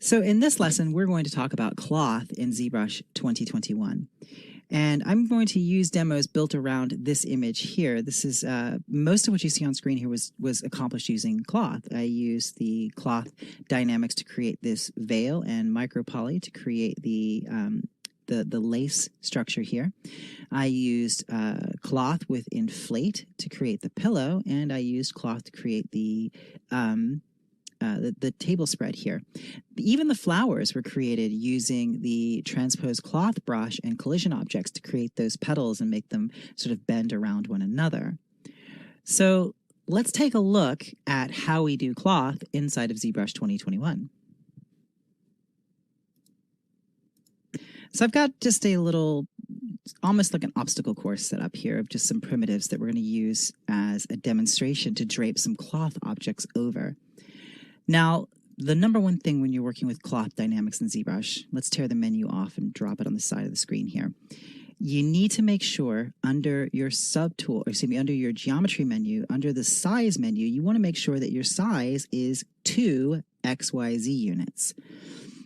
So in this lesson, we're going to talk about cloth in ZBrush 2021. And I'm going to use demos built around this image here. This is most of what you see on screen here was accomplished using cloth. I used the cloth dynamics to create this veil and micropoly to create the lace structure here. I used cloth with inflate to create the pillow, and I used cloth to create the table spread here. Even the flowers were created using the transposed cloth brush and collision objects to create those petals and make them sort of bend around one another. So let's take a look at how we do cloth inside of ZBrush 2021. So I've got just a little, almost like an obstacle course set up here of just some primitives that we're going to use as a demonstration to drape some cloth objects over. Now, the number one thing when you're working with cloth dynamics in ZBrush, let's tear the menu off and drop it on the side of the screen here. You need to make sure under your subtool, or excuse me, under your geometry menu, under the size menu, you want to make sure that your size is 2 XYZ units.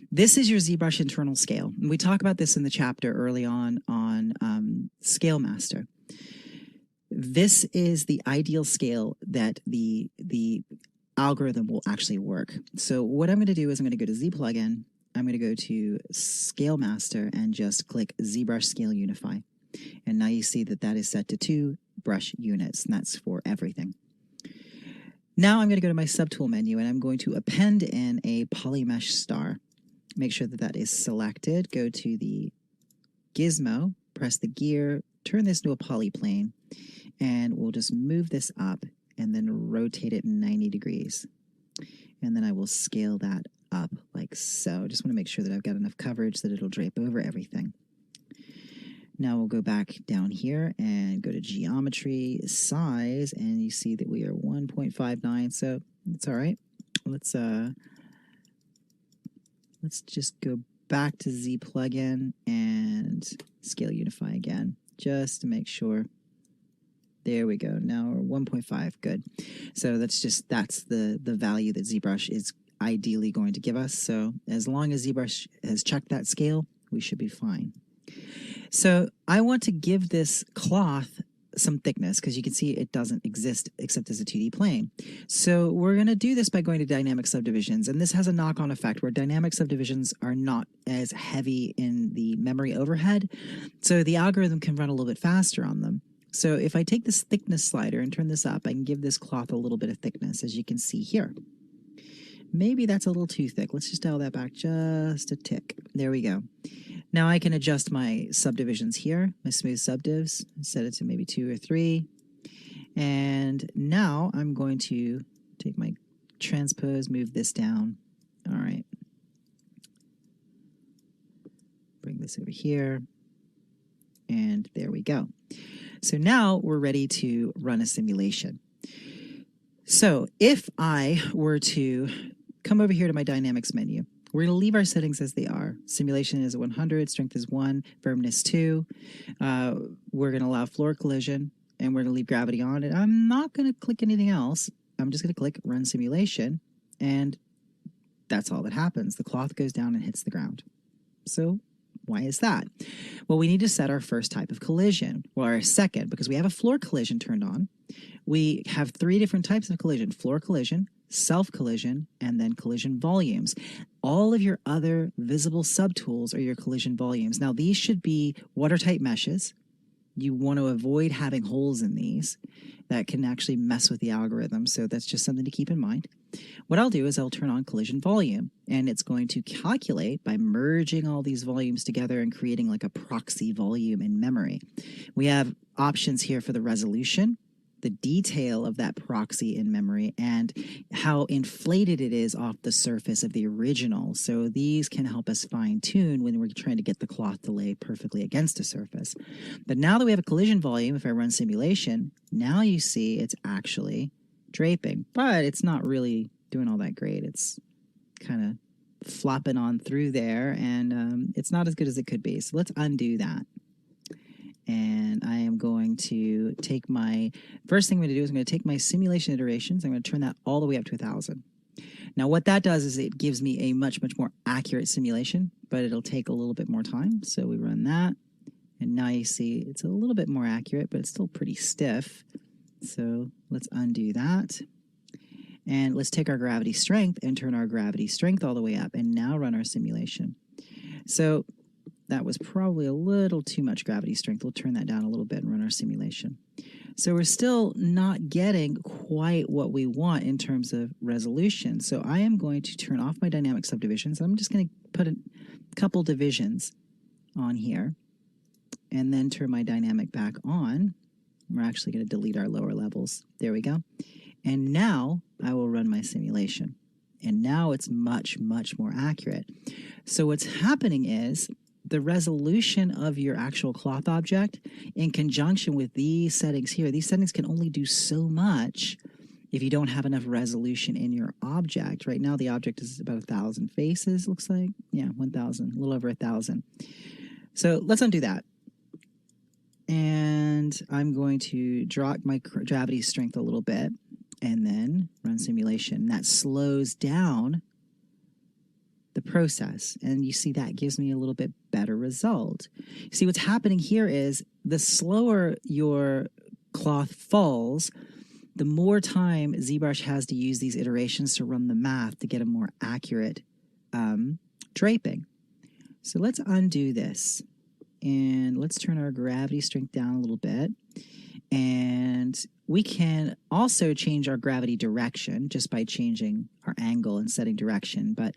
This is your ZBrush internal scale. And we talk about this in the chapter early on Scale Master. This is the ideal scale that the algorithm will actually work. So what I'm going to do is I'm going to go to Z plugin. I'm going to go to Scale Master and just click ZBrush Scale Unify. And now you see that that is set to 2 brush units, and that's for everything. Now I'm going to go to my subtool menu and I'm going to append in a polymesh star. Make sure that that is selected. Go to the gizmo, press the gear, turn this into a polyplane, and we'll just move this up and then rotate it 90 degrees. And then I will scale that up like so. Just want to make sure that I've got enough coverage that it'll drape over everything. Now we'll go back down here and go to geometry, size, and you see that we are 1.59, so it's all right. Let's just go back to Z plugin and scale unify again, just to make sure. There we go. Now we're 1.5. Good. So that's the value that ZBrush is ideally going to give us. So as long as ZBrush has checked that scale, we should be fine. So I want to give this cloth some thickness because you can see it doesn't exist except as a 2D plane. So we're going to do this by going to dynamic subdivisions, and this has a knock-on effect where dynamic subdivisions are not as heavy in the memory overhead, so the algorithm can run a little bit faster on them. So if I take this thickness slider and turn this up, I can give this cloth a little bit of thickness, as you can see here. Maybe that's a little too thick. Let's just dial that back just a tick. There we go. Now I can adjust my subdivisions here, my smooth subdivs, set it to maybe 2 or 3. And now I'm going to take my transpose, move this down. All right. Bring this over here. And there we go. So now we're ready to run a simulation. So if I were to come over here to my dynamics menu, we're going to leave our settings as they are. Simulation is 100, strength is 1, firmness 2. We're going to allow floor collision, and we're going to leave gravity on. And I'm not going to click anything else. I'm just going to click run simulation, and that's all that happens. The cloth goes down and hits the ground. So why is that? Well, we need to set our first type of collision, or our second, because we have a floor collision turned on. We have 3 different types of collision: floor collision, self-collision, and then collision volumes. All of your other visible subtools are your collision volumes. Now, these should be watertight meshes. You want to avoid having holes in these that can actually mess with the algorithm, so that's just something to keep in mind. What I'll do is I'll turn on collision volume, and it's going to calculate by merging all these volumes together and creating like a proxy volume in memory. We have options here for the resolution, the detail of that proxy in memory, and how inflated it is off the surface of the original. So these can help us fine-tune when we're trying to get the cloth to lay perfectly against a surface. But now that we have a collision volume, if I run simulation, now you see it's actually draping, but it's not really doing all that great. It's kind of flopping on through there, and it's not as good as it could be. So let's undo that. And I am going to take my, first thing I'm going to do is I'm going to take my simulation iterations. I'm going to turn that all the way up to 1,000. Now what that does is it gives me a much more accurate simulation, but it'll take a little bit more time. So we run that, and now you see it's a little bit more accurate, but it's still pretty stiff. So let's undo that. And let's take our gravity strength and turn our gravity strength all the way up, and now run our simulation. So that was probably a little too much gravity strength. We'll turn that down a little bit and run our simulation. So we're still not getting quite what we want in terms of resolution. So I am going to turn off my dynamic subdivisions. I'm just going to put a couple divisions on here and then turn my dynamic back on. We're actually going to delete our lower levels. There we go. And now I will run my simulation. And now it's much more accurate. So what's happening is the resolution of your actual cloth object in conjunction with these settings here, these settings can only do so much if you don't have enough resolution in your object. Right now the object is about 1,000 faces, looks like. Yeah, 1,000, a little over 1,000. So let's undo that. And I'm going to drop my gravity strength a little bit and then run simulation. That slows down the process, and you see that gives me a little bit better result. You see what's happening here is the slower your cloth falls, the more time ZBrush has to use these iterations to run the math to get a more accurate draping. So let's undo this, and let's turn our gravity strength down a little bit. And we can also change our gravity direction just by changing our angle and setting direction, but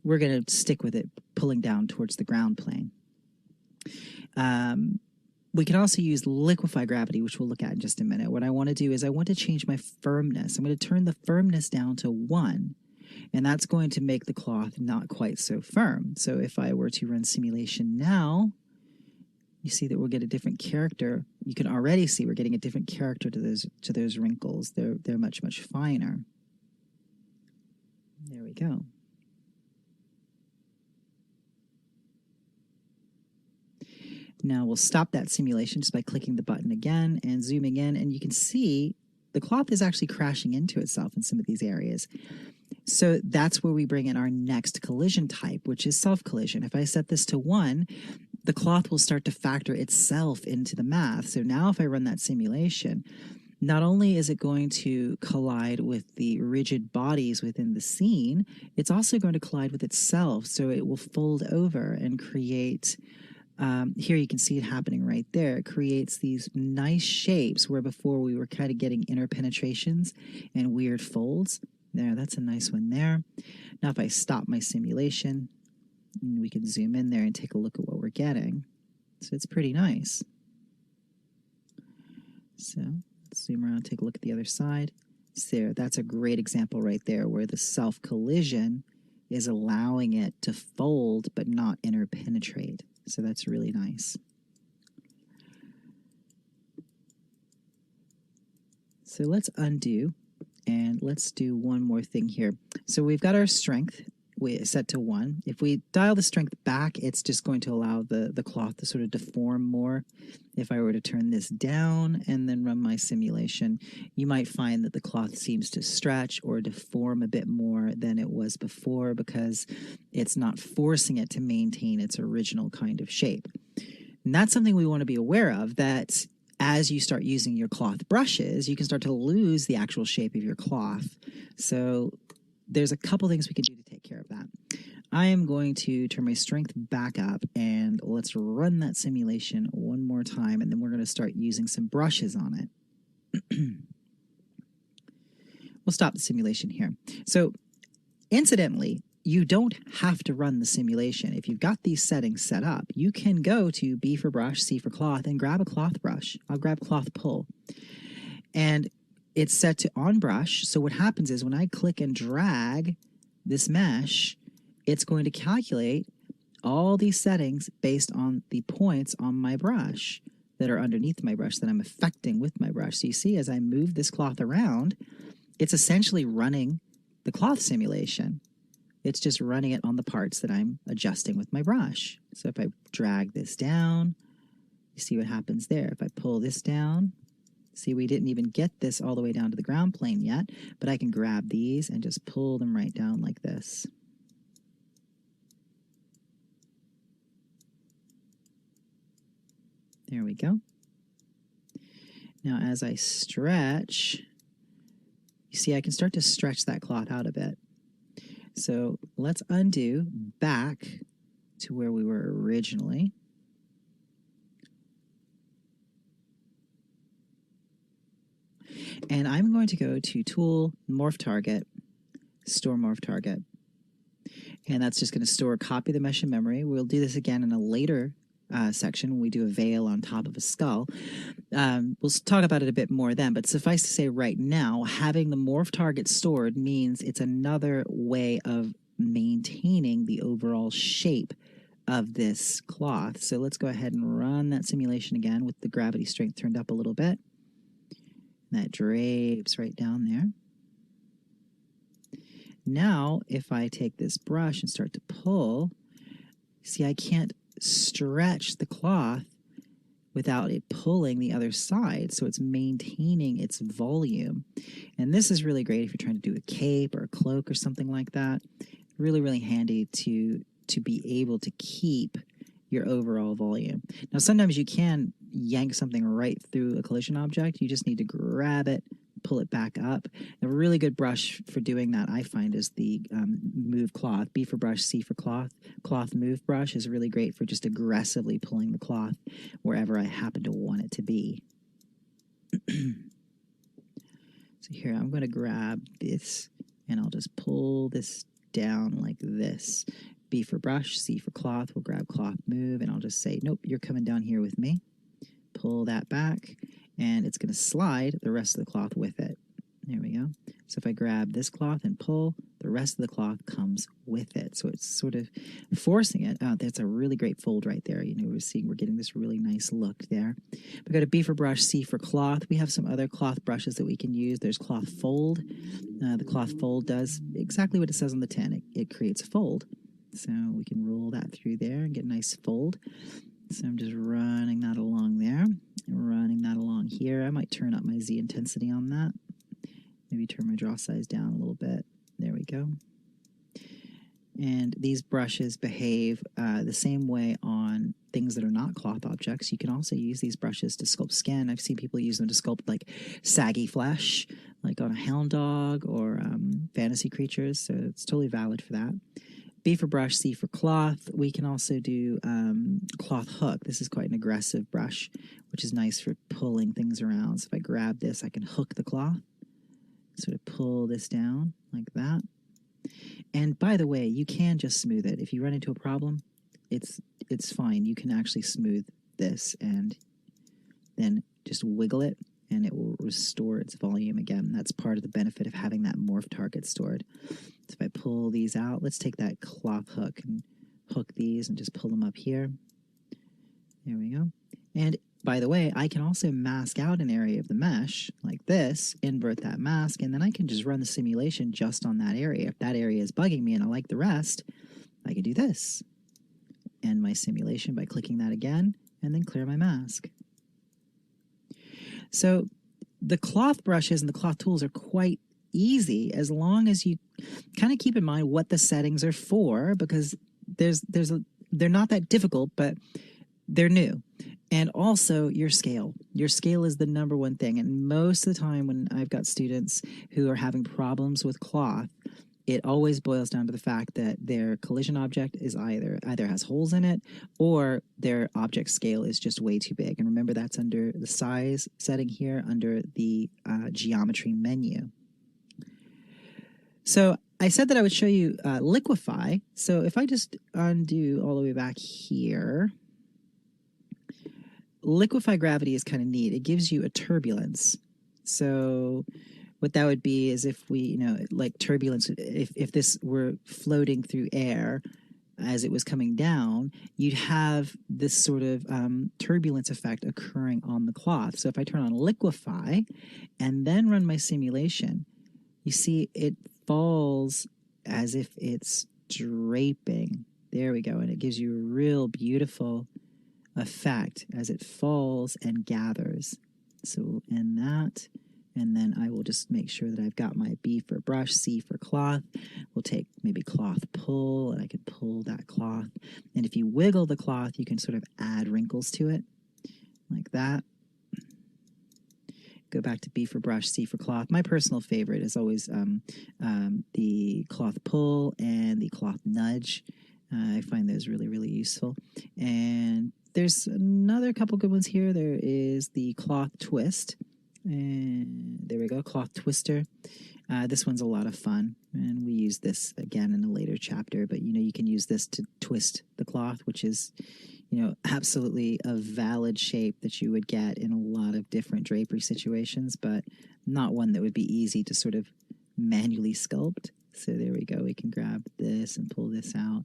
we're going to stick with it pulling down towards the ground plane. We can also use liquefy gravity, which we'll look at in just a minute. What I want to do is I want to change my firmness. I'm going to turn the firmness down to 1, and that's going to make the cloth not quite so firm. So if I were to run simulation now, you see that we'll get a different character. You can already see we're getting a different character to those wrinkles. They're much finer. There we go. Now we'll stop that simulation just by clicking the button again and zooming in, and you can see the cloth is actually crashing into itself in some of these areas. So that's where we bring in our next collision type, which is self-collision. If I set this to 1, the cloth will start to factor itself into the math. So now if I run that simulation, not only is it going to collide with the rigid bodies within the scene, it's also going to collide with itself. So it will fold over and create, here you can see it happening right there. It creates these nice shapes where before we were kind of getting interpenetrations and weird folds. There, that's a nice one there. Now if I stop my simulation, we can zoom in there and take a look at what we're getting. So it's pretty nice. So let's zoom around, take a look at the other side. So that's a great example right there where the self-collision is allowing it to fold but not interpenetrate. So that's really nice. So let's undo and let's do one more thing here. So we've got our strength set to 1. If we dial the strength back, it's just going to allow the cloth to sort of deform more. If I were to turn this down and then run my simulation, you might find that the cloth seems to stretch or deform a bit more than it was before because it's not forcing it to maintain its original kind of shape. And that's something we want to be aware of, that as you start using your cloth brushes, you can start to lose the actual shape of your cloth. So there's a couple things we can do to take care of that. I am going to turn my strength back up and let's run that simulation one more time, and then we're going to start using some brushes on it. We'll stop the simulation here. So incidentally, you don't have to run the simulation. If you've got these settings set up, you can go to B for brush, C for cloth, and grab a cloth brush. I'll grab cloth pull. And it's set to on brush. So what happens is when I click and drag this mesh, it's going to calculate all these settings based on the points on my brush that are underneath my brush that I'm affecting with my brush. So you see, as I move this cloth around, it's essentially running the cloth simulation. It's just running it on the parts that I'm adjusting with my brush. So if I drag this down, you see what happens there. If I pull this down, See, we didn't even get this all the way down to the ground plane yet, but I can grab these and just pull them right down like this. There we go. Now, as I stretch, you see I can start to stretch that cloth out a bit. So let's undo back to where we were originally. And I'm going to go to Tool, Morph Target, Store Morph Target. And that's just going to store a copy of the mesh in memory. We'll do this again in a later section when we do a veil on top of a skull. We'll talk about it a bit more then, but suffice to say right now, having the morph target stored means it's another way of maintaining the overall shape of this cloth. So let's go ahead and run that simulation again with the gravity strength turned up a little bit. That drapes right down there. Now, if I take this brush and start to pull, see, I can't stretch the cloth without it pulling the other side, so it's maintaining its volume. And this is really great if you're trying to do a cape or a cloak or something like that. Really, really handy to be able to keep your overall volume. Now, sometimes you can yank something right through a collision object. You just need to grab it, pull it back up. A really good brush for doing that, I find, is the Move Cloth. B for brush, C for cloth. Cloth Move brush is really great for just aggressively pulling the cloth wherever I happen to want it to be. So here, I'm going to grab this, and I'll just pull this down like this. B for brush, C for cloth. We'll grab Cloth Move, and I'll just say, nope, you're coming down here with me. Pull that back, and it's going to slide the rest of the cloth with it. There we go. So if I grab this cloth and pull, the rest of the cloth comes with it. So it's sort of forcing it. Oh, that's a really great fold right there. You know, we're getting this really nice look there. We got a B for brush, C for cloth. We have some other cloth brushes that we can use. There's Cloth Fold. The Cloth Fold does exactly what it says on the tin. It creates a fold. So we can roll that through there and get a nice fold. So I'm just running that along there, running that along here. I might turn up my Z intensity on that. Maybe turn my draw size down a little bit. There we go. And these brushes behave the same way on things that are not cloth objects. You can also use these brushes to sculpt skin. I've seen people use them to sculpt like saggy flesh, like on a hound dog or fantasy creatures. So it's totally valid for that. B for brush, C for cloth. We can also do cloth hook. This is quite an aggressive brush, which is nice for pulling things around. So if I grab this, I can hook the cloth, sort of pull this down like that. And by the way, you can just smooth it. If you run into a problem, it's fine. You can actually smooth this and then just wiggle it, and it will restore its volume again. That's part of the benefit of having that morph target stored. So if I pull these out, let's take that cloth hook and hook these and just pull them up here. There we go. And by the way, I can also mask out an area of the mesh like this, invert that mask, and then I can just run the simulation just on that area. If that area is bugging me and I like the rest, I can do this. End my simulation by clicking that again, and then clear my mask. So the cloth brushes and the cloth tools are quite easy as long as you kind of keep in mind what the settings are for, because they're not that difficult, but they're new. And also your scale. Your scale is the number one thing. And most of the time when I've got students who are having problems with cloth, it always boils down to the fact that their collision object is either has holes in it or their object scale is just way too big. And remember, that's under the size setting here under the geometry menu. So I said that I would show you Liquify. So if I just undo all the way back here, Liquify gravity is kind of neat. It gives you a turbulence. So what that would be is if we, like turbulence, if this were floating through air as it was coming down, you'd have this sort of turbulence effect occurring on the cloth. So if I turn on Liquify and then run my simulation, you see it falls as if it's draping. There we go. And it gives you a real beautiful effect as it falls and gathers. So we'll end that. And then I will just make sure that I've got my B for brush, C for cloth. We'll take maybe cloth pull, and I could pull that cloth. And if you wiggle the cloth, you can sort of add wrinkles to it, like that. Go back to B for brush, C for cloth. My personal favorite is always the cloth pull and the cloth nudge. I find those really, really useful. And there's another couple good ones here. There is the cloth twist. And there we go, cloth twister. This one's a lot of fun, and we use this again in a later chapter, but you can use this to twist the cloth, which is absolutely a valid shape that you would get in a lot of different drapery situations, but not one that would be easy to sort of manually sculpt. So there we go, we can grab this and pull this out.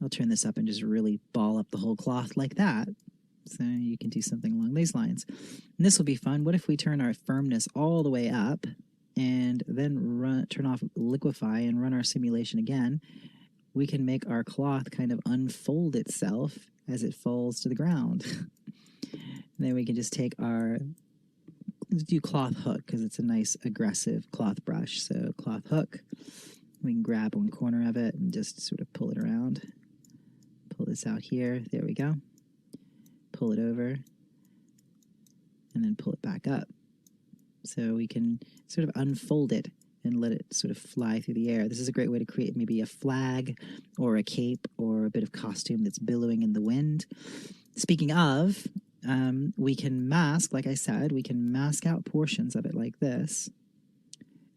I'll turn this up and just really ball up the whole cloth like that. So you can do something along these lines. And this will be fun. What if we turn our firmness all the way up and then turn off liquefy and run our simulation again? We can make our cloth kind of unfold itself as it falls to the ground. Then we can just take let's do cloth hook because it's a nice aggressive cloth brush. So cloth hook, we can grab one corner of it and just sort of pull it around. Pull this out here. There we go. Pull it over, and then pull it back up. So we can sort of unfold it and let it sort of fly through the air. This is a great way to create maybe a flag or a cape or a bit of costume that's billowing in the wind. Speaking of, we can mask, like I said, we can mask out portions of it like this,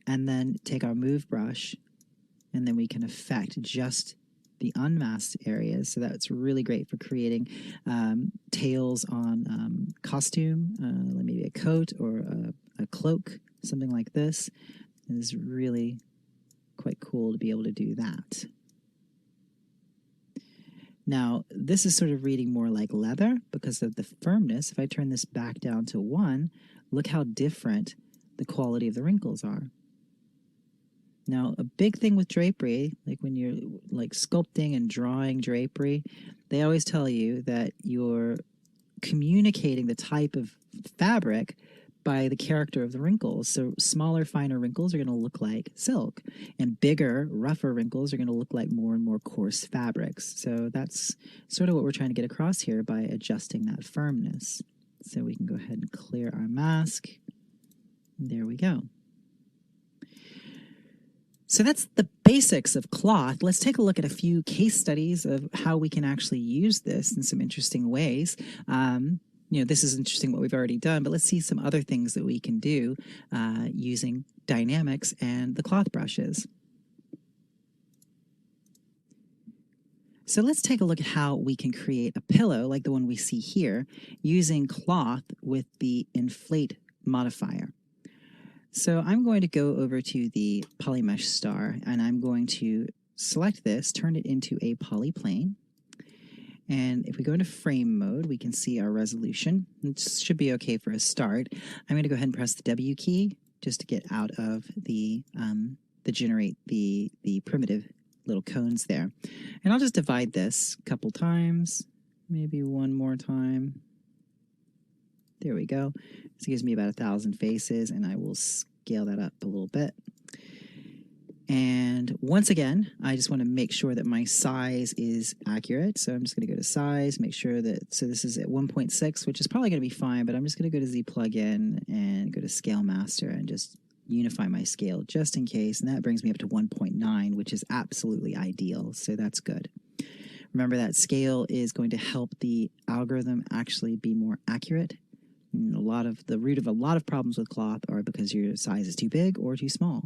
and then take our move brush, and then we can affect just the unmasked areas. So that's really great for creating tails on costume, maybe a coat or a cloak, something like this. It is really quite cool to be able to do that. Now, this is sort of reading more like leather because of the firmness. If I turn this back down to 1, look how different the quality of the wrinkles are. Now, a big thing with drapery, like when you're like sculpting and drawing drapery, they always tell you that you're communicating the type of fabric by the character of the wrinkles. So smaller, finer wrinkles are going to look like silk, and bigger, rougher wrinkles are going to look like more and more coarse fabrics. So that's sort of what we're trying to get across here by adjusting that firmness. So we can go ahead and clear our mask. There we go. So that's the basics of cloth. Let's take a look at a few case studies of how we can actually use this in some interesting ways. This is interesting what we've already done, but let's see some other things that we can do using dynamics and the cloth brushes. So let's take a look at how we can create a pillow like the one we see here using cloth with the inflate modifier. So I'm going to go over to the Polymesh Star, and I'm going to select this, turn it into a polyplane. And if we go into frame mode, we can see our resolution. It should be okay for a start. I'm going to go ahead and press the W key just to get out of the generate the primitive little cones there. And I'll just divide this a couple times, maybe one more time. There we go. This gives me about 1,000 faces, and I will scale that up a little bit. And once again, I just want to make sure that my size is accurate. So I'm just going to go to size, make sure that, so this is at 1.6, which is probably going to be fine, but I'm just going to go to Z plugin and go to scale master and just unify my scale just in case. And that brings me up to 1.9, which is absolutely ideal. So that's good. Remember that scale is going to help the algorithm actually be more accurate. And the root of a lot of problems with cloth are because your size is too big or too small.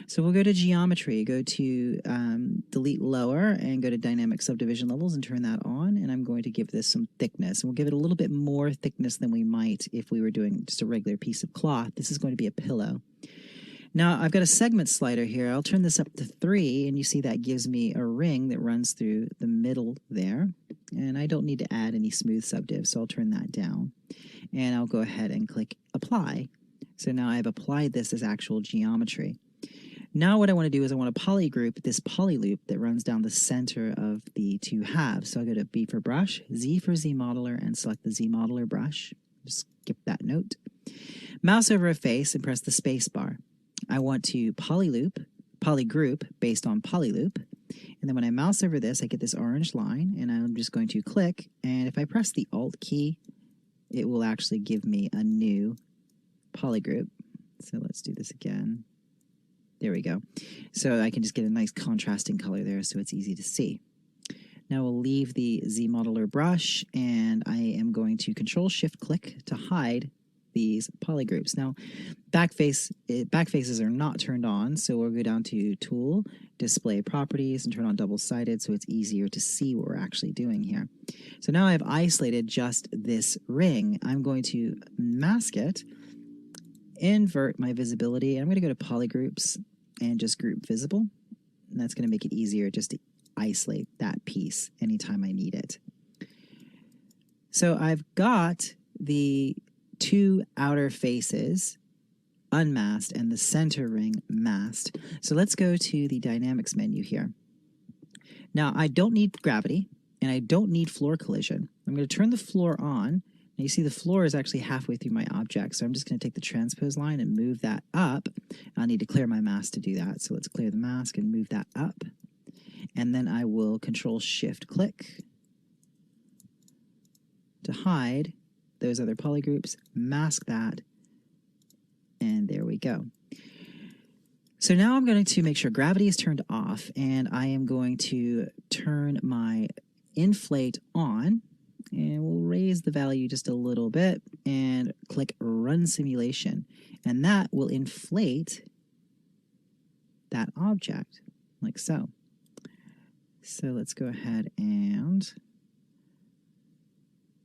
So we'll go to geometry, go to delete lower, and go to dynamic subdivision levels and turn that on. And I'm going to give this some thickness. And we'll give it a little bit more thickness than we might if we were doing just a regular piece of cloth. This is going to be a pillow. Now I've got a segment slider here. I'll turn this up to 3, and you see that gives me a ring that runs through the middle there. And I don't need to add any smooth subdiv, so I'll turn that down. And I'll go ahead and click apply. So now I've applied this as actual geometry. Now what I want to do is I want to polygroup this poly loop that runs down the center of the two halves. So I'll go to B for brush, Z for Z modeler, and select the Z modeler brush. Just skip that note. Mouse over a face and press the space bar. I want to polygroup based on polyloop. And then when I mouse over this, I get this orange line, and I'm just going to click. And if I press the Alt key, it will actually give me a new polygroup. So let's do this again. There we go. So I can just get a nice contrasting color there so it's easy to see. Now we'll leave the Z Modeler brush, and I am going to Control-Shift-Click to hide these polygroups. Now, back faces are not turned on, so we'll go down to Tool, Display Properties, and turn on double-sided so it's easier to see what we're actually doing here. So now I've isolated just this ring. I'm going to mask it, invert my visibility, and I'm going to go to Polygroups and just Group Visible. And that's going to make it easier just to isolate that piece anytime I need it. So I've got the two outer faces unmasked and the center ring masked. So let's go to the Dynamics menu here. Now I don't need gravity and I don't need floor collision. I'm going to turn the floor on. Now you see the floor is actually halfway through my object, so I'm just going to take the transpose line and move that up. I'll need to clear my mask to do that, so let's clear the mask and move that up. And then I will Control-Shift-Click to hide those other polygroups, mask that, and there we go. So now I'm going to make sure gravity is turned off, and I am going to turn my inflate on, and we'll raise the value just a little bit, and click Run Simulation, and that will inflate that object, like so. So let's go ahead and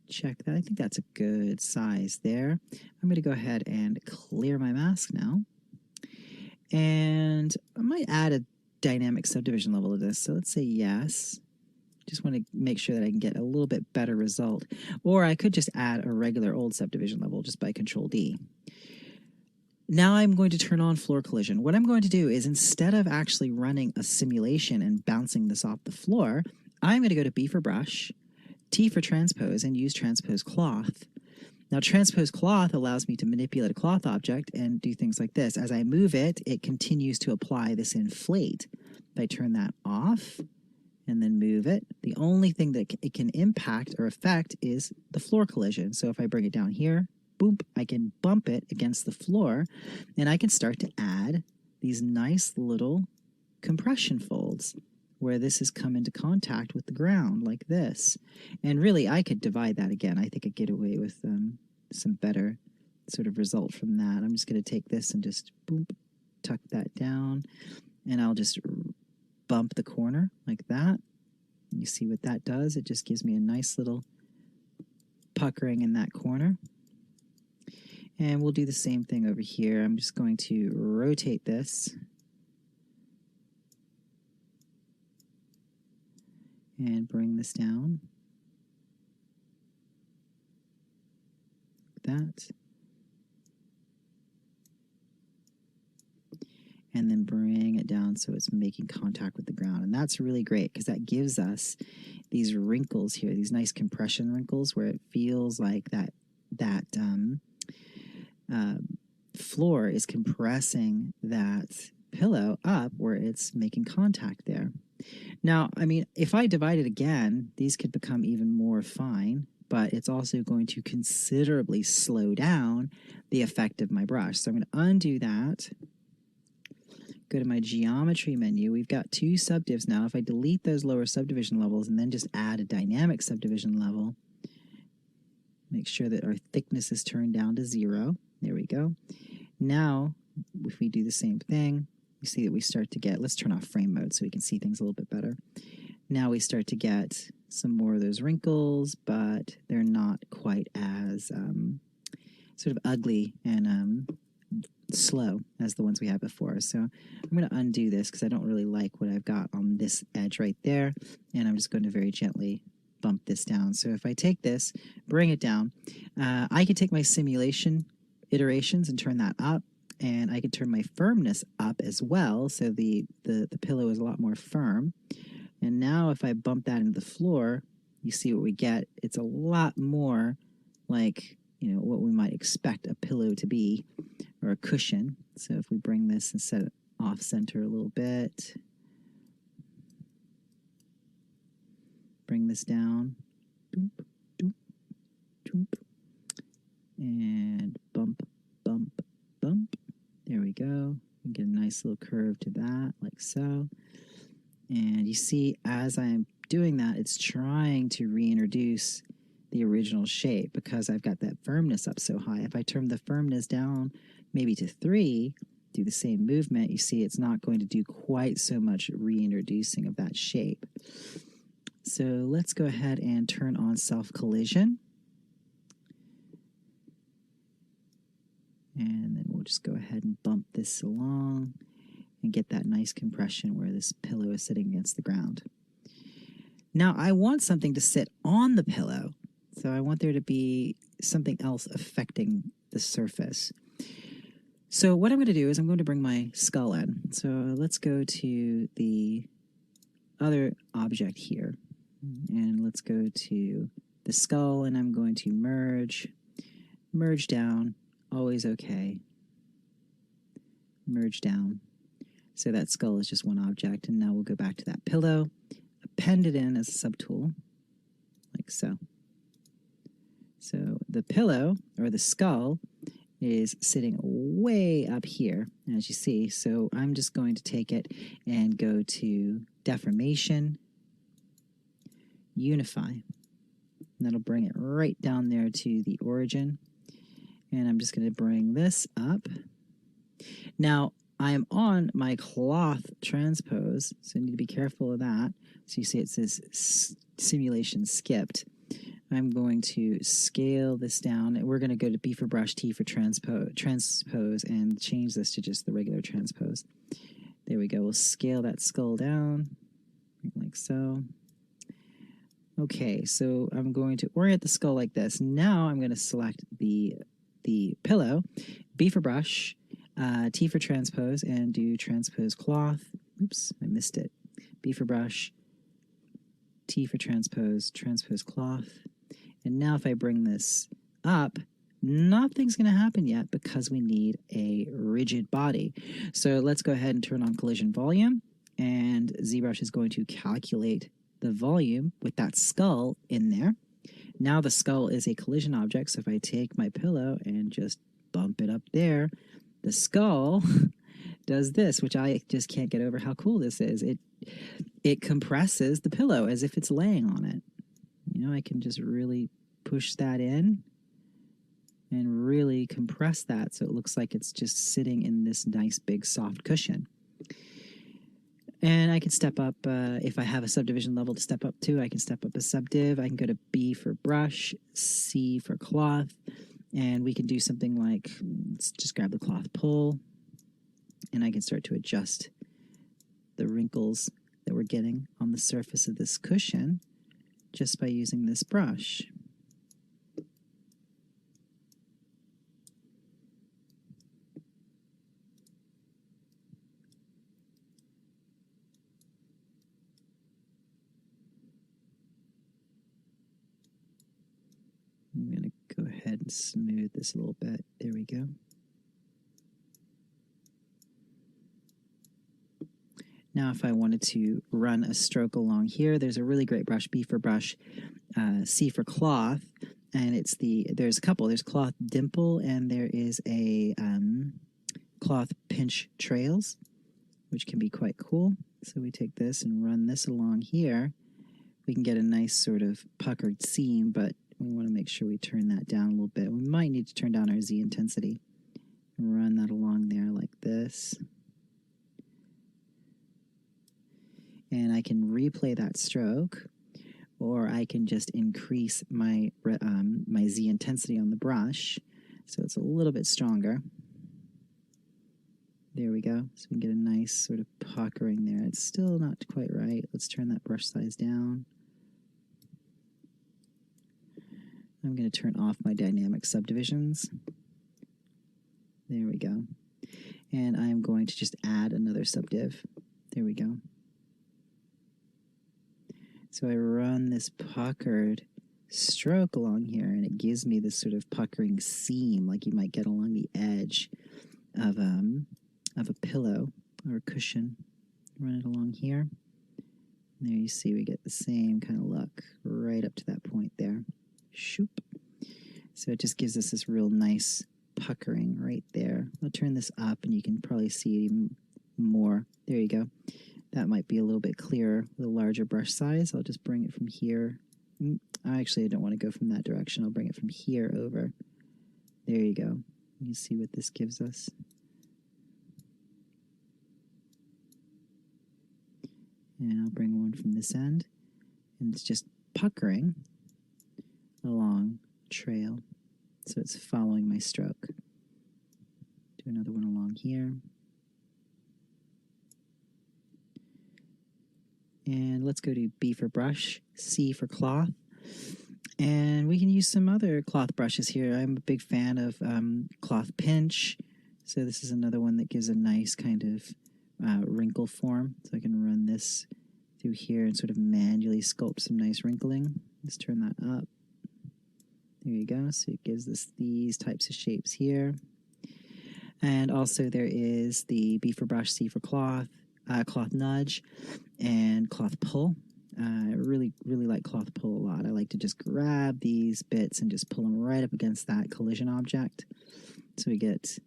check that. I think that's a good size there. I'm going to go ahead and clear my mask now. And I might add a dynamic subdivision level to this. So let's say yes. Just want to make sure that I can get a little bit better result. Or I could just add a regular old subdivision level just by Control-D. Now I'm going to turn on floor collision. What I'm going to do is instead of actually running a simulation and bouncing this off the floor, I'm going to go to B for brush, T for transpose, and use transpose cloth. Now transpose cloth allows me to manipulate a cloth object and do things like this. As I move it, it continues to apply this inflate. If I turn that off and then move it, the only thing that it can impact or affect is the floor collision. So if I bring it down here, boom, I can bump it against the floor, and I can start to add these nice little compression folds where this has come into contact with the ground like this. And really, I could divide that again. I think I'd get away with some better sort of result from that. I'm just going to take this and just boom, tuck that down, and I'll just bump the corner like that. You see what that does? It just gives me a nice little puckering in that corner. And we'll do the same thing over here. I'm just going to rotate this and bring this down like that. And then bring it down so it's making contact with the ground. And that's really great because that gives us these wrinkles here, these nice compression wrinkles where it feels like that floor is compressing that pillow up where it's making contact there. Now, I mean, if I divide it again, these could become even more fine, but it's also going to considerably slow down the effect of my brush. So I'm going to undo that. Go to my geometry menu. We've got two subdivs now. If I delete those lower subdivision levels and then just add a dynamic subdivision level, make sure that our thickness is turned down to 0. There we go. Now, if we do the same thing, you see that we start to get, let's turn off frame mode so we can see things a little bit better. Now we start to get some more of those wrinkles, but they're not quite as sort of ugly and slow as the ones we had before. So I'm going to undo this because I don't really like what I've got on this edge right there, and I'm just going to very gently bump this down. So if I take this, bring it down, I can take my simulation iterations and turn that up, and I can turn my firmness up as well, so the pillow is a lot more firm. And now if I bump that into the floor, you see what we get. It's a lot more like what we might expect a pillow to be, or a cushion. So if we bring this and set it off center a little bit, bring this down, doop, doop, doop, and bump, bump, bump. There we go. We get a nice little curve to that, like so. And you see, as I'm doing that, it's trying to reintroduce the original shape because I've got that firmness up so high. If I turn the firmness down maybe to 3, do the same movement, you see it's not going to do quite so much reintroducing of that shape. So let's go ahead and turn on self-collision. And then we'll just go ahead and bump this along and get that nice compression where this pillow is sitting against the ground. Now I want something to sit on the pillow. So I want there to be something else affecting the surface. So what I'm going to do is I'm going to bring my skull in. So let's go to the other object here. And let's go to the skull, and I'm going to merge down, always okay. Merge down. So that skull is just one object, and now we'll go back to that pillow, append it in as a subtool, like so. So the pillow, or the skull, is sitting way up here, as you see. So I'm just going to take it and go to deformation, unify. And that'll bring it right down there to the origin. And I'm just going to bring this up. Now, I am on my cloth transpose, so I need to be careful of that. So you see it says simulation skipped. I'm going to scale this down. We're going to go to B for brush, T for transpose, and change this to just the regular transpose. There we go. We'll scale that skull down, like so. Okay, so I'm going to orient the skull like this. Now I'm going to select the pillow, B for brush, T for transpose, and do transpose cloth. Oops, I missed it. B for brush, T for transpose, transpose cloth. And now if I bring this up, nothing's going to happen yet because we need a rigid body. So let's go ahead and turn on collision volume, and ZBrush is going to calculate the volume with that skull in there. Now the skull is a collision object, so if I take my pillow and just bump it up there, the skull does this, which I just can't get over how cool this is. It compresses the pillow as if it's laying on it. I can just really push that in and really compress that so it looks like it's just sitting in this nice big soft cushion. And I can step up, if I have a subdivision level to step up to, I can step up a subdiv. I can go to B for brush, C for cloth, and we can do something like, let's just grab the cloth pull, and I can start to adjust the wrinkles that we're getting on the surface of this cushion just by using this brush. I'm going to go ahead and smooth this a little bit. There we go. Now if I wanted to run a stroke along here, there's a really great brush, B for brush, C for cloth, and there's a couple. There's cloth dimple, and there is a cloth pinch trails, which can be quite cool. So we take this and run this along here. We can get a nice sort of puckered seam, but we want to make sure we turn that down a little bit. We might need to turn down our Z intensity and run that along there like this. And I can replay that stroke, or I can just increase my my Z intensity on the brush so it's a little bit stronger. There we go. So we can get a nice sort of puckering there. It's still not quite right. Let's turn that brush size down. I'm going to turn off my dynamic subdivisions. There we go. And I'm going to just add another subdiv. There we go. So I run this puckered stroke along here, and it gives me this sort of puckering seam like you might get along the edge of a pillow or a cushion. Run it along here. And there you see we get the same kind of look right up to that point there. Shoop. So it just gives us this real nice puckering right there. I'll turn this up and you can probably see even more. There you go. That might be a little bit clearer with a larger brush size. I'll just bring it from here. Actually, I don't want to go from that direction. I'll bring it from here over. There you go. You see what this gives us. And I'll bring one from this end. And it's just puckering along trail. So it's following my stroke. Do another one along here. And let's go to B for brush, C for cloth. And we can use some other cloth brushes here. I'm a big fan of cloth pinch. So this is another one that gives a nice kind of wrinkle form. So I can run this through here and sort of manually sculpt some nice wrinkling. Let's turn that up. There you go. So it gives us these types of shapes here. And also there is the B for brush, C for cloth, cloth nudge, and cloth pull. I really like cloth pull a lot. I like to just grab these bits and just pull them right up against that collision object. So we get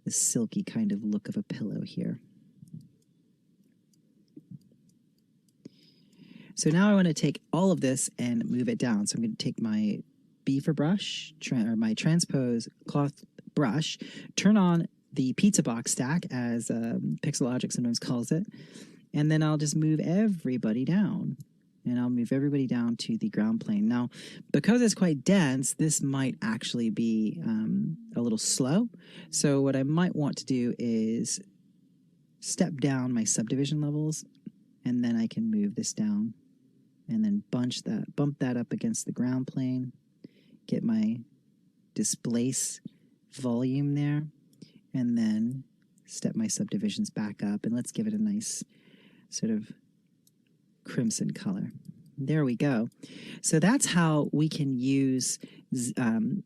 the silky kind of look of a pillow here. So now I want to take all of this and move it down. So I'm going to take my B for brush, or my transpose cloth brush, turn on the pizza box stack, as Pixelogic sometimes calls it, and then I'll just move everybody down. And I'll move everybody down to the ground plane. Now, because it's quite dense, this might actually be a little slow. So what I might want to do is step down my subdivision levels, and then I can move this down, and then bump that up against the ground plane, get my displace volume there, and then step my subdivisions back up, and let's give it a nice sort of crimson color. There we go. So that's how we can use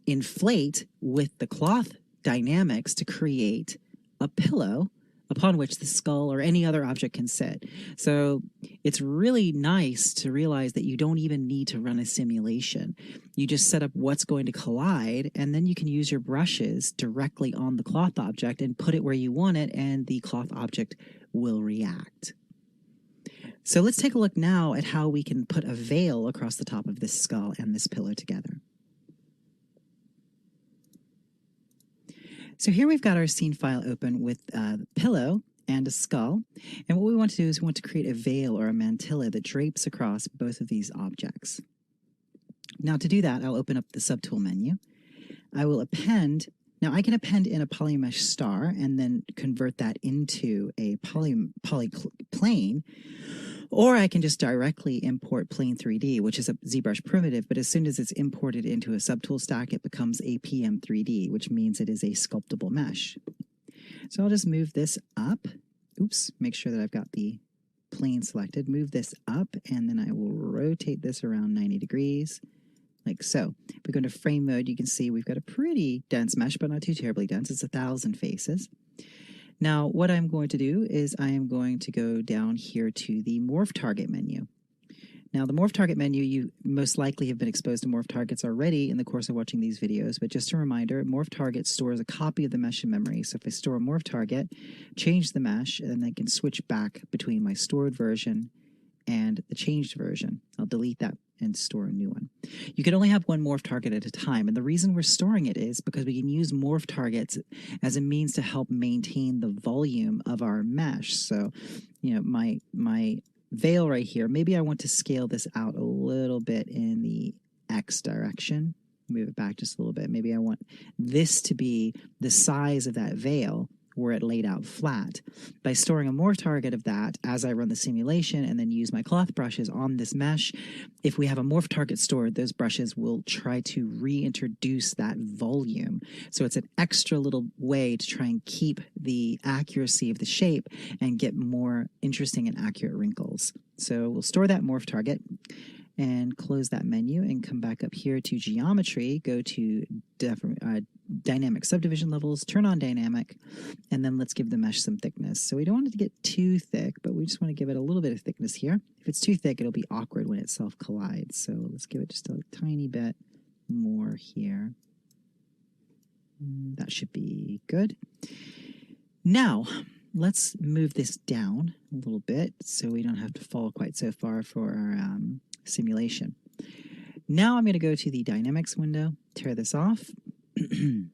inflate with the cloth dynamics to create a pillow upon which the skull or any other object can sit. So it's really nice to realize that you don't even need to run a simulation. You just set up what's going to collide, and then you can use your brushes directly on the cloth object and put it where you want it, and the cloth object will react. So let's take a look now at how we can put a veil across the top of this skull and this pillow together. So here we've got our scene file open with a pillow and a skull. And what we want to do is we want to create a veil or a mantilla that drapes across both of these objects. Now to do that, I'll open up the subtool menu. I will append. Now I can append in a polymesh star and then convert that into a polyplane, or I can just directly import Plane 3D, which is a ZBrush primitive, but as soon as it's imported into a subtool stack, it becomes a PM3D, which means it is a sculptable mesh. So I'll just move this up. Oops, make sure that I've got the plane selected. Move this up, and then I will rotate this around 90 degrees. Like so. If we go into frame mode, you can see we've got a pretty dense mesh, but not too terribly dense. It's 1,000 faces. Now, what I'm going to do is I am going to go down here to the Morph Target menu. Now, the Morph Target menu, you most likely have been exposed to Morph Targets already in the course of watching these videos, but just a reminder, Morph Target stores a copy of the mesh in memory. So if I store a Morph Target, change the mesh, and then I can switch back between my stored version and the changed version. I'll delete that and store a new one. You can only have one morph target at a time, and the reason we're storing it is because we can use morph targets as a means to help maintain the volume of our mesh. So, you know, my veil right here, maybe I want to scale this out a little bit in the X direction. Move it back just a little bit. Maybe I want this to be the size of that veil were it laid out flat. By storing a morph target of that as I run the simulation and then use my cloth brushes on this mesh, if we have a morph target stored, those brushes will try to reintroduce that volume. So it's an extra little way to try and keep the accuracy of the shape and get more interesting and accurate wrinkles. So we'll store that morph target. and close that menu and come back up here to geometry, go to dynamic subdivision levels, turn on dynamic, and then let's give the mesh some thickness. So we don't want it to get too thick, but we just want to give it a little bit of thickness here. If it's too thick, it'll be awkward when it self-collides. So let's give it just a tiny bit more here. That should be good. Now, let's move this down a little bit so we don't have to fall quite so far for our simulation. Now I'm going to go to the dynamics window, tear this off. We're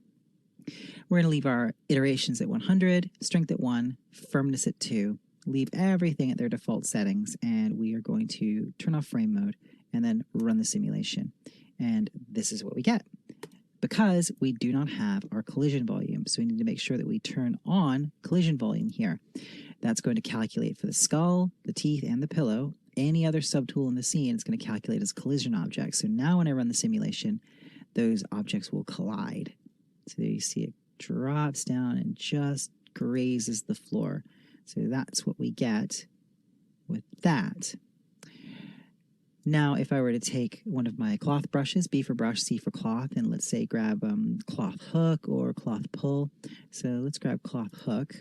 going to leave our iterations at 100, strength at 1, firmness at 2, leave everything at their default settings, and we are going to turn off frame mode and then run the simulation. And this is what we get. Because we do not have our collision volume, so we need to make sure that we turn on collision volume here. That's going to calculate for the skull, the teeth, and the pillow. Any other subtool in the scene, it's going to calculate as collision objects. So now when I run the simulation, those objects will collide. So there you see it drops down and just grazes the floor. So that's what we get with that. Now, if I were to take one of my cloth brushes, B for brush, C for cloth, and let's say grab cloth hook or cloth pull. So let's grab cloth hook.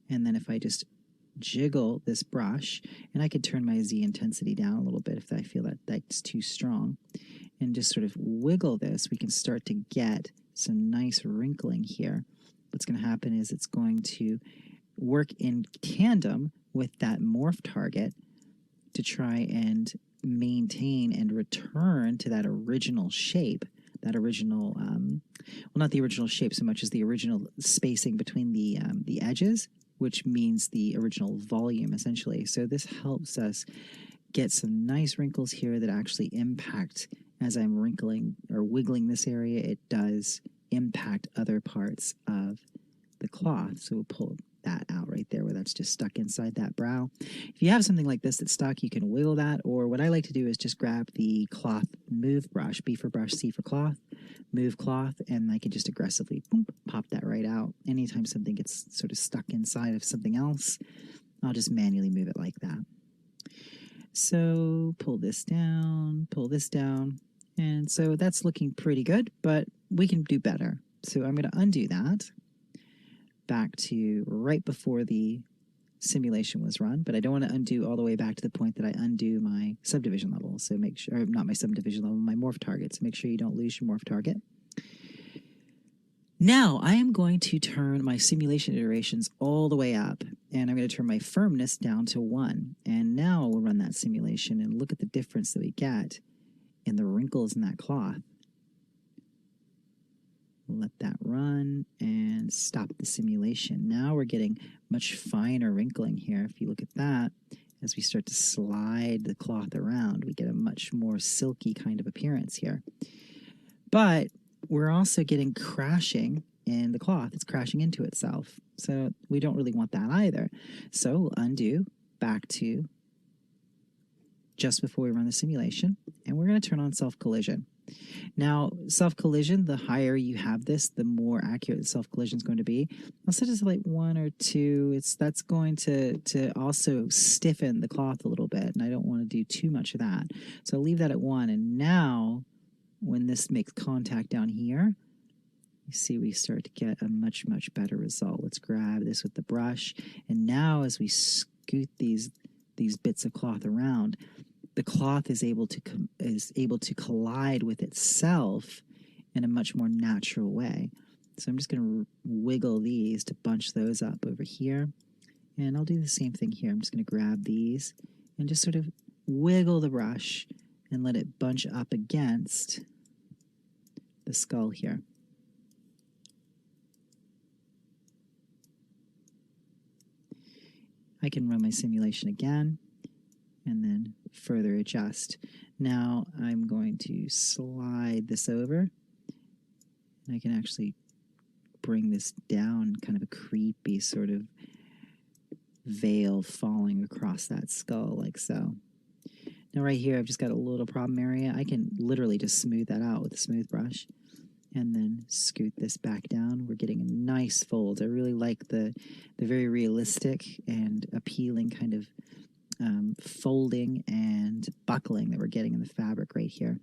And then if I just jiggle this brush, and I could turn my Z intensity down a little bit if I feel that that's too strong, and just sort of wiggle this, we can start to get some nice wrinkling here. What's going to happen is it's going to work in tandem with that morph target to try and maintain and return to that original shape, that original, well, not the original shape so much as the original spacing between the edges, which means the original volume, essentially. So this helps us get some nice wrinkles here that actually impact, as I'm wrinkling or wiggling this area, it does impact other parts of the cloth. So we'll pull that out right there where that's just stuck inside that brow. If you have something like this that's stuck, you can wiggle that, or what I like to do is just grab the cloth move brush, B for brush, C for cloth, move cloth, and I can just aggressively boom, pop that right out. Anytime something gets sort of stuck inside of something else, I'll just manually move it like that. So pull this down, and so that's looking pretty good, but we can do better. So I'm going to undo that back to right before the simulation was run, but I don't want to undo all the way back to the point that I undo my subdivision level. So make sure, or not my subdivision level, my morph target. So make sure you don't lose your morph target. Now I am going to turn my simulation iterations all the way up, and I'm going to turn my firmness down to 1. And now we'll run that simulation and look at the difference that we get in the wrinkles in that cloth. Let that run and stop the simulation. Now we're getting much finer wrinkling here. If you look at that, as we start to slide the cloth around, we get a much more silky kind of appearance here. But we're also getting crashing in the cloth. It's crashing into itself. So we don't really want that either. So we'll undo back to just before we run the simulation, and we're going to turn on self-collision. Now, self-collision, the higher you have this, the more accurate the self-collision is going to be. I'll set it to like 1 or 2. That's going to also stiffen the cloth a little bit, and I don't want to do too much of that. So I'll leave that at 1, and now when this makes contact down here, you see we start to get a much, much better result. Let's grab this with the brush, and now as we scoot these bits of cloth around, the cloth is able to collide with itself in a much more natural way. So I'm just going to wiggle these to bunch those up over here. And I'll do the same thing here. I'm just going to grab these and just sort of wiggle the brush and let it bunch up against the skull here. I can run my simulation again and then further adjust. Now I'm going to slide this over, and I can actually bring this down, kind of a creepy sort of veil falling across that skull like so. Now right here I've just got a little problem area. I can literally just smooth that out with a smooth brush and then scoot this back down. We're getting a nice fold. I really like the very realistic and appealing kind of folding and buckling that we're getting in the fabric right here.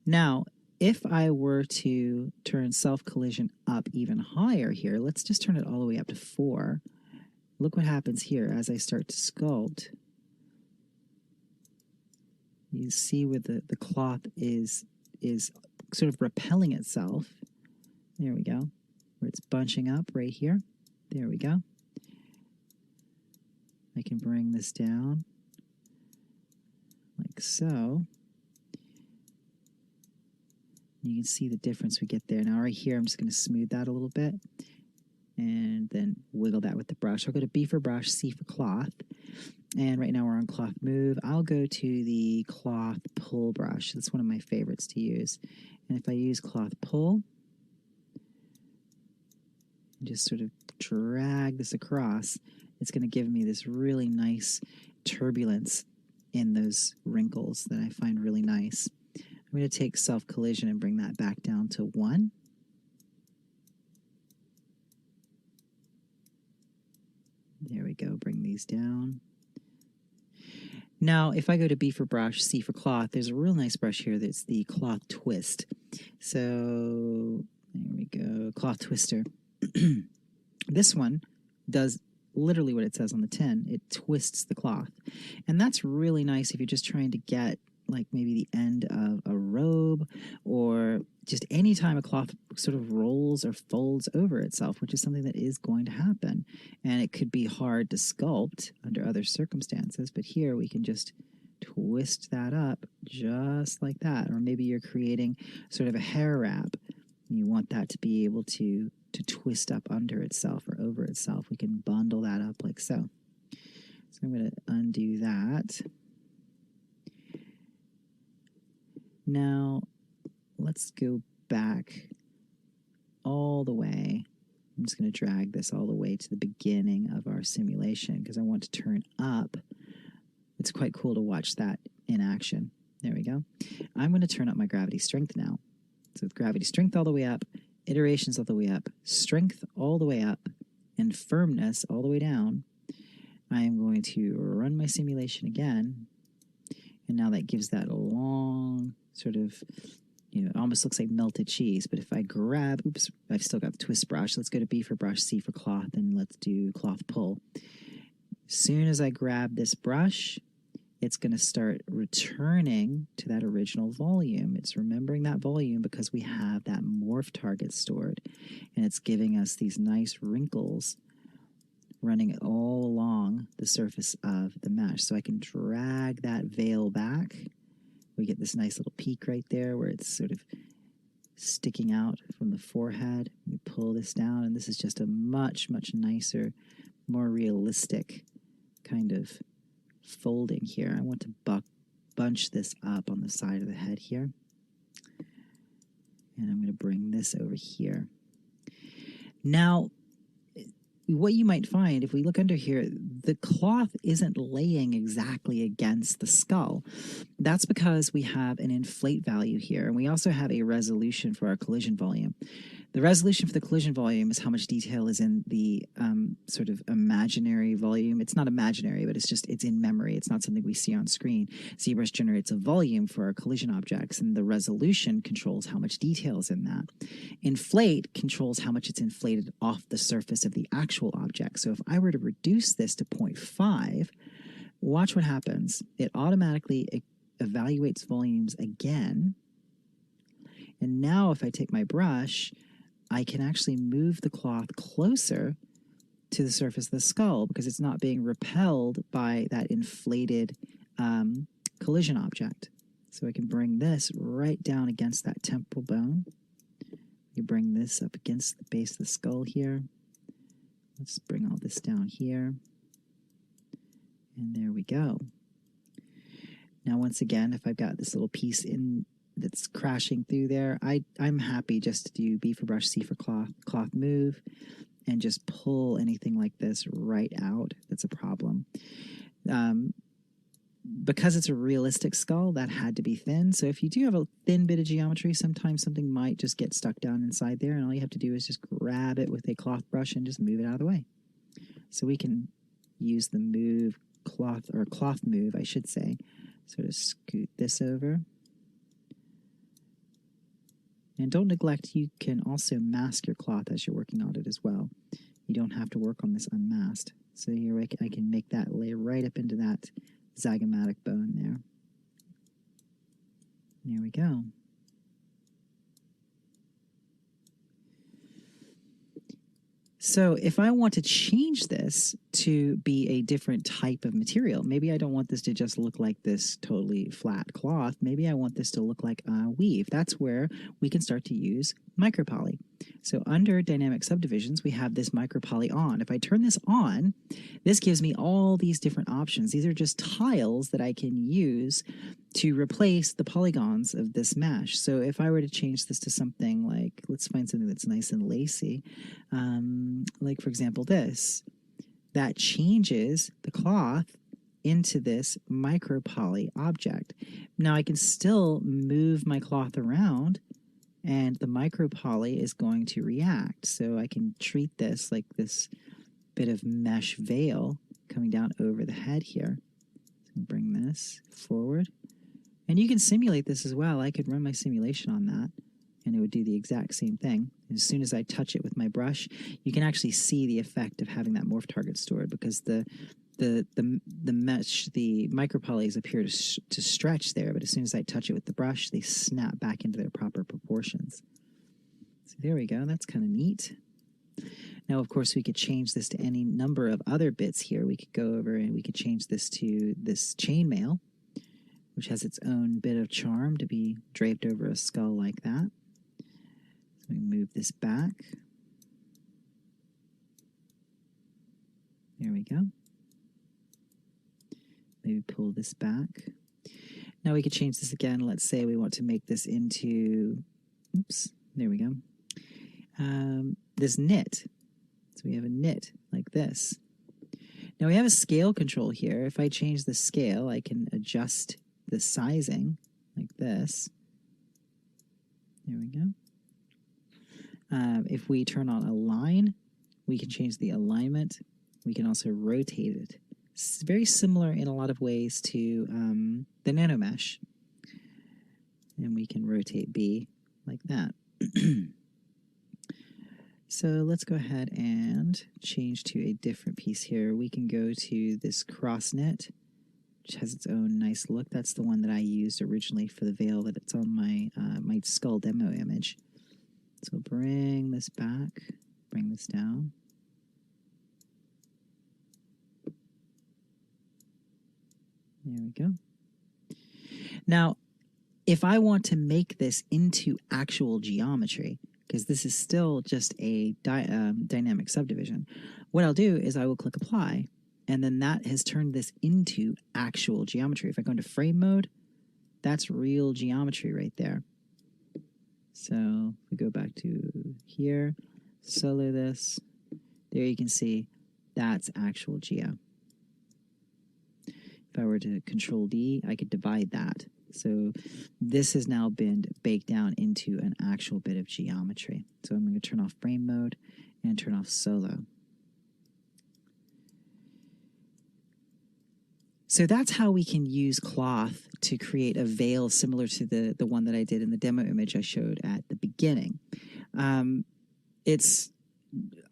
Now, if I were to turn self-collision up even higher here, let's just turn it all the way up to 4. Look what happens here as I start to sculpt. You see where the cloth is sort of repelling itself. There we go. Where it's bunching up right here. There we go. I can bring this down like so. You can see the difference we get there. Now right here, I'm just going to smooth that a little bit and then wiggle that with the brush. I'll go to B for brush, C for cloth. And right now we're on cloth move. I'll go to the cloth pull brush. That's one of my favorites to use. And if I use cloth pull, and just sort of drag this across, it's going to give me this really nice turbulence in those wrinkles that I find really nice. I'm going to take self-collision and bring that back down to 1. There we go, bring these down. Now, if I go to B for brush, C for cloth, there's a real nice brush here that's the cloth twist. So, there we go, cloth twister. This one does literally what it says on the tin. It twists the cloth. And that's really nice if you're just trying to get like maybe the end of a robe, or just any time a cloth sort of rolls or folds over itself, which is something that is going to happen. And it could be hard to sculpt under other circumstances, but here we can just twist that up just like that. Or maybe you're creating sort of a hair wrap, and you want that to be able to twist up under itself or over itself. We can bundle that up like so. So I'm going to undo that. Now, let's go back all the way. I'm just going to drag this all the way to the beginning of our simulation because I want to turn up. It's quite cool to watch that in action. There we go. I'm going to turn up my gravity strength now. So with gravity strength all the way up, iterations all the way up, strength all the way up, and firmness all the way down, I am going to run my simulation again. And now that gives that a long sort of, it almost looks like melted cheese. But if I grab, oops, I've still got the twist brush. Let's go to B for brush, C for cloth, and let's do cloth pull. As soon as I grab this brush, it's going to start returning to that original volume. It's remembering that volume because we have that morph target stored. And it's giving us these nice wrinkles running all along the surface of the mesh. So I can drag that veil back. We get this nice little peak right there where it's sort of sticking out from the forehead. We pull this down, and this is just a much, much nicer, more realistic kind of folding here. I want to bunch this up on the side of the head here. And I'm going to bring this over here. Now, what you might find, if we look under here, the cloth isn't laying exactly against the skull. That's because we have an inflate value here, and we also have a resolution for our collision volume. The resolution for the collision volume is how much detail is in the sort of imaginary volume. It's not imaginary, but it's in memory. It's not something we see on screen. ZBrush generates a volume for our collision objects, and the resolution controls how much detail is in that. Inflate controls how much it's inflated off the surface of the actual object. So if I were to reduce this to 0.5, watch what happens. It automatically evaluates volumes again. And now if I take my brush, I can actually move the cloth closer to the surface of the skull because it's not being repelled by that inflated collision object. So I can bring this right down against that temporal bone. You bring this up against the base of the skull here. Let's bring all this down here. And there we go. Now, once again, if I've got this little piece in that's crashing through there, I'm happy just to do B for brush, C for cloth move, and just pull anything like this right out that's a problem. Because it's a realistic skull, that had to be thin. So if you do have a thin bit of geometry, sometimes something might just get stuck down inside there, and all you have to do is just grab it with a cloth brush and just move it out of the way. So we can use the move cloth, or cloth move, I should say. Sort of scoot this over. And don't neglect, you can also mask your cloth as you're working on it as well. You don't have to work on this unmasked. So here I can make that lay right up into that zygomatic bone there. There we go. So if I want to change this to be a different type of material, maybe I don't want this to just look like this totally flat cloth. Maybe I want this to look like a weave. That's where we can start to use micropoly. So under dynamic subdivisions, we have this micropoly on. If I turn this on, this gives me all these different options. These are just tiles that I can use to replace the polygons of this mesh. So if I were to change this to something like, let's find something that's nice and lacy, like for example this, that changes the cloth into this micropoly object. Now I can still move my cloth around and the micropoly is going to react. So I can treat this like this bit of mesh veil coming down over the head here. So bring this forward. And you can simulate this as well. I could run my simulation on that and it would do the exact same thing. As soon as I touch it with my brush, you can actually see the effect of having that morph target stored, because the mesh, the micropolys appear to stretch there, but as soon as I touch it with the brush, they snap back into their proper proportions. So there we go. That's kind of neat. Now, of course, we could change this to any number of other bits here. We could go over and we could change this to this chainmail, which has its own bit of charm to be draped over a skull like that. So we move this back. There we go. Maybe pull this back. Now we could change this again. Let's say we want to make this into, oops, there we go. This knit. So we have a knit like this. Now we have a scale control here. If I change the scale, I can adjust the sizing like this. There we go. If we turn on align, we can change the alignment. We can also rotate it. It's very similar in a lot of ways to the nanomesh. And we can rotate B like that. So let's go ahead and change to a different piece here. We can go to this cross knit, which has its own nice look. That's the one that I used originally for the veil that it's on my, my skull demo image. So bring this back, bring this down. There we go. Now, if I want to make this into actual geometry, because this is still just a dynamic subdivision, what I'll do is I will click apply, and then that has turned this into actual geometry. If I go into frame mode, that's real geometry right there. So if we go back to here, solo this, there you can see that's actual geo. If I were to control D, I could divide that. So this has now been baked down into an actual bit of geometry. So I'm going to turn off frame mode and turn off solo. So that's how we can use cloth to create a veil similar to the one that I did in the demo image I showed at the beginning. It's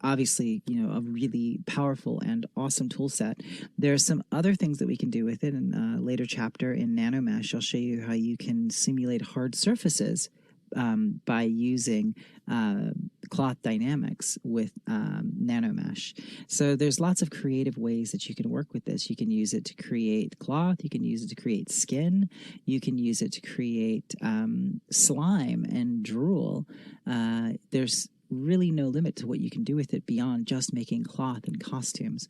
obviously, you know, a really powerful and awesome tool set. There are some other things that we can do with it in a later chapter in NanoMesh. I'll show you how you can simulate hard surfaces by using cloth dynamics with NanoMesh. So there's lots of creative ways that you can work with this. You can use it to create cloth. You can use it to create skin. You can use it to create slime and drool. There's really no limit to what you can do with it beyond just making cloth and costumes.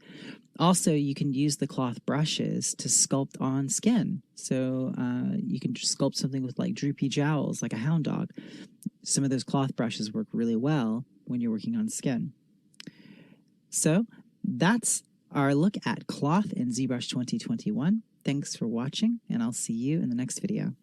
Also, you can use the cloth brushes to sculpt on skin. So you can sculpt something with like droopy jowls, like a hound dog. Some of those cloth brushes work really well when you're working on skin. So that's our look at cloth in ZBrush 2021. Thanks for watching, and I'll see you in the next video.